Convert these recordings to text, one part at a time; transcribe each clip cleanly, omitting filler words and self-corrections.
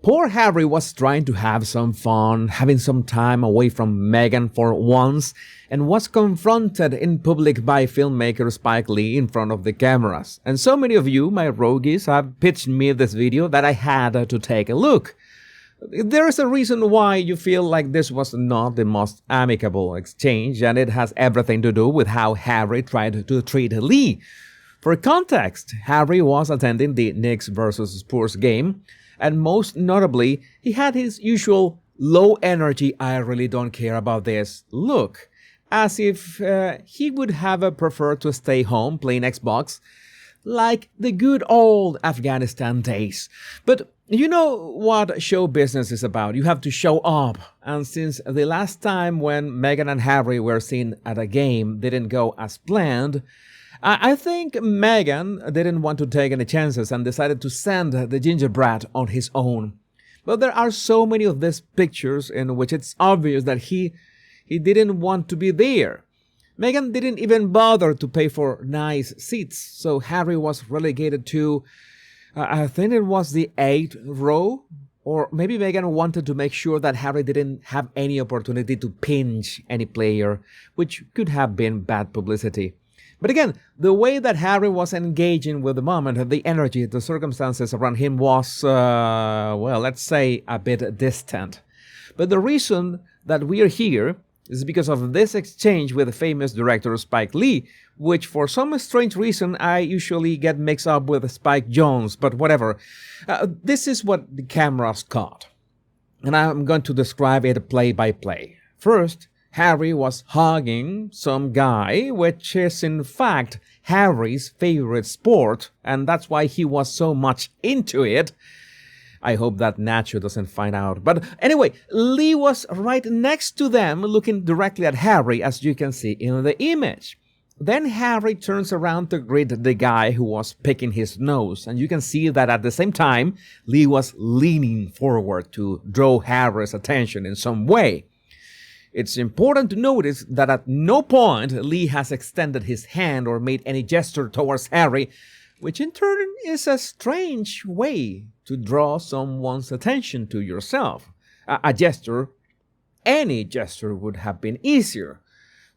Poor Harry was trying to have some fun, having some time away from Meghan for once, and was confronted in public by filmmaker Spike Lee in front of the cameras. And so many of you, my rogues, have pitched me this video that I had to take a look. There is a reason why you feel like this was not the most amicable exchange, and it has everything to do with how Harry tried to treat Lee. For context, Harry was attending the Knicks versus Spurs game, and most notably, he had his usual low-energy "I really don't care about this" look, as if he would have preferred to stay home playing Xbox, like the good old Afghanistan days. But you know what show business is about. You have to show up. And since the last time when Meghan and Harry were seen at a game didn't go as planned, I think Meghan didn't want to take any chances and decided to send the gingerbread on his own. But there are so many of these pictures in which it's obvious that he didn't want to be there. Meghan didn't even bother to pay for nice seats, so Harry was relegated to, I think it was the 8th row, or maybe Meghan wanted to make sure that Harry didn't have any opportunity to pinch any player, which could have been bad publicity. But again, the way that Harry was engaging with the moment, the energy, the circumstances around him was, let's say, a bit distant. But the reason that we are here is because of this exchange with the famous director Spike Lee, which for some strange reason I usually get mixed up with Spike Jonze, but whatever. This is what the cameras caught, and I'm going to describe it play by play. First, Harry was hugging some guy, which is in fact Harry's favorite sport, and that's why he was so much into it. I hope that Nacho doesn't find out. But anyway, Lee was right next to them, looking directly at Harry, as you can see in the image. Then Harry turns around to greet the guy who was picking his nose, and you can see that at the same time, Lee was leaning forward to draw Harry's attention in some way. It's important to notice that at no point Lee has extended his hand or made any gesture towards Harry, which in turn is a strange way to draw someone's attention to yourself. A gesture, any gesture would have been easier.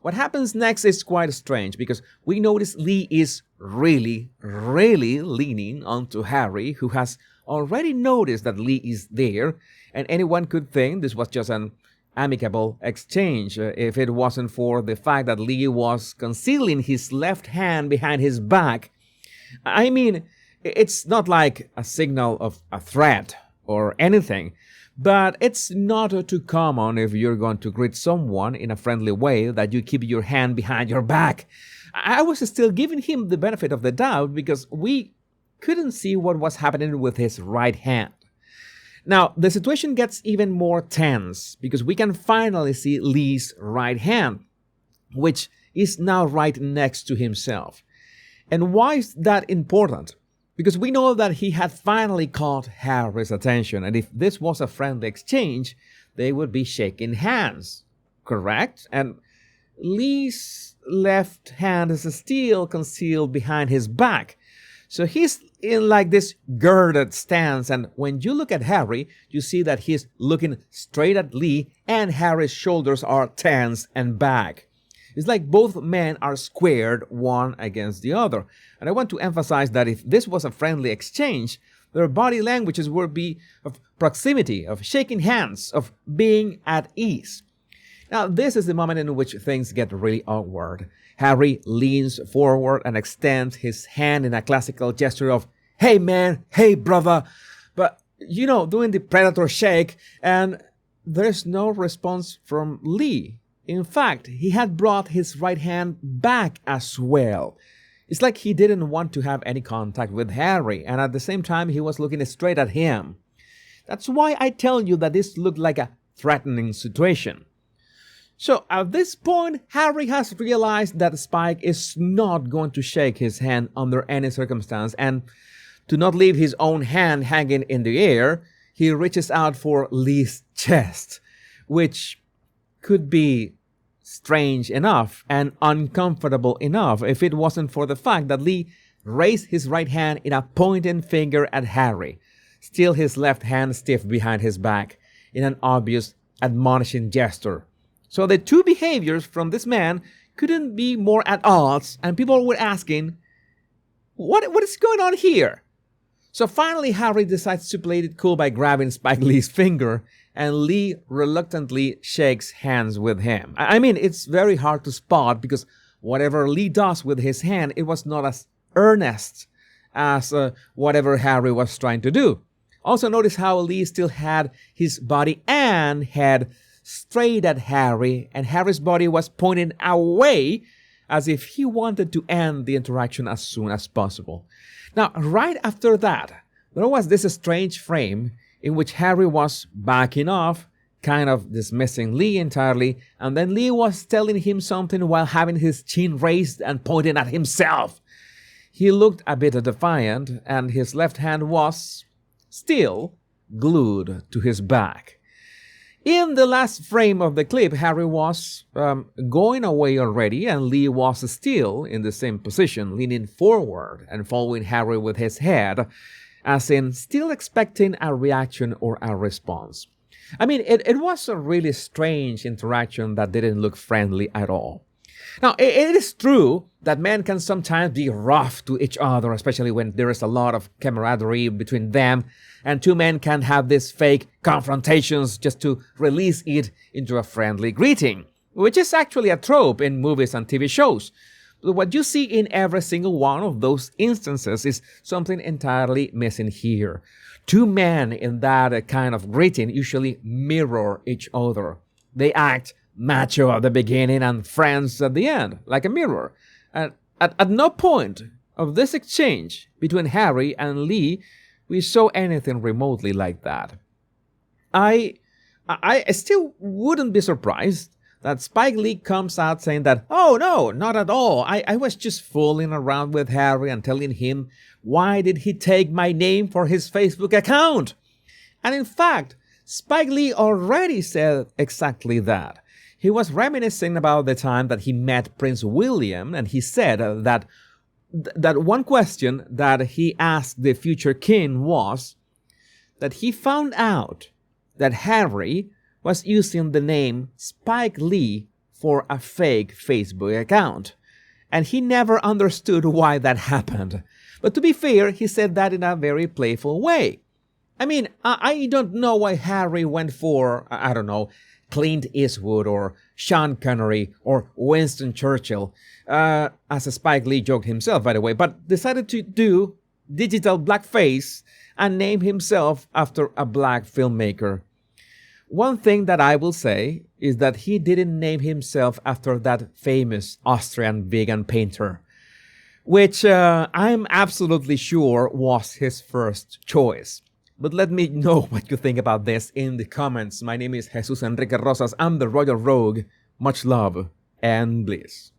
What happens next is quite strange because we notice Lee is really leaning onto Harry, who has already noticed that Lee is there, and anyone could think this was just an amicable exchange if it wasn't for the fact that Lee was concealing his left hand behind his back. I mean, it's not like a signal of a threat or anything, but it's not too common if you're going to greet someone in a friendly way that you keep your hand behind your back. I was still giving him the benefit of the doubt because we couldn't see what was happening with his right hand. Now, the situation gets even more tense because we can finally see Lee's right hand, which is now right next to himself. And why is that important? Because we know that he had finally caught Harry's attention, and if this was a friendly exchange, they would be shaking hands, correct? And Lee's left hand is still concealed behind his back. So he's in like this girded stance, and when you look at Harry, you see that he's looking straight at Lee, and Harry's shoulders are tense and back. It's like both men are squared one against the other. And I want to emphasize that if this was a friendly exchange, their body languages would be of proximity, of shaking hands, of being at ease. Now, this is the moment in which things get really awkward. Harry leans forward and extends his hand in a classical gesture of, "Hey man, hey brother," but, doing the predator shake, and there's no response from Lee. In fact, he had brought his right hand back as well. It's like he didn't want to have any contact with Harry, and at the same time, he was looking straight at him. That's why I tell you that this looked like a threatening situation. So at this point, Harry has realized that Spike is not going to shake his hand under any circumstance, and to not leave his own hand hanging in the air, he reaches out for Lee's chest, which could be strange enough and uncomfortable enough if it wasn't for the fact that Lee raised his right hand in a pointing finger at Harry, still his left hand stiff behind his back, in an obvious admonishing gesture. So the two behaviors from this man couldn't be more at odds, and people were asking, what is going on here? So finally, Harry decides to play it cool by grabbing Spike Lee's finger, and Lee reluctantly shakes hands with him. I mean, it's very hard to spot because whatever Lee does with his hand, it was not as earnest as whatever Harry was trying to do. Also, notice how Lee still had his body and head straight at Harry, and Harry's body was pointing away as if he wanted to end the interaction as soon as possible. Now, right after that, there was this strange frame in which Harry was backing off, kind of dismissing Lee entirely, and then Lee was telling him something while having his chin raised and pointing at himself. He looked a bit defiant, and his left hand was still glued to his back. In the last frame of the clip, Harry was going away already, and Lee was still in the same position, leaning forward and following Harry with his head, as in still expecting a reaction or a response. I mean, it was a really strange interaction that didn't look friendly at all. Now, it is true that men can sometimes be rough to each other, especially when there is a lot of camaraderie between them, and two men can have these fake confrontations just to release it into a friendly greeting, which is actually a trope in movies and TV shows. But what you see in every single one of those instances is something entirely missing here. Two men in that kind of greeting usually mirror each other. They act macho at the beginning and friends at the end, like a mirror. And at no point of this exchange between Harry and Lee we saw anything remotely like that. I still wouldn't be surprised that Spike Lee comes out saying that, oh no, not at all. I was just fooling around with Harry and telling him why did he take my name for his Facebook account. And in fact, Spike Lee already said exactly that. He was reminiscing about the time that he met Prince William, and he said that one question that he asked the future king was that he found out that Harry was using the name Spike Lee for a fake Facebook account, and he never understood why that happened. But to be fair, he said that in a very playful way. I mean, I don't know why Harry went for, I don't know, Clint Eastwood or Sean Connery or Winston Churchill, as Spike Lee joked himself, by the way, but decided to do digital blackface and name himself after a black filmmaker. One thing that I will say is that he didn't name himself after that famous Austrian vegan painter, which I'm absolutely sure was his first choice. But let me know what you think about this in the comments. My name is Jesus Enrique Rosas. I'm the Royal Rogue. Much love and bliss.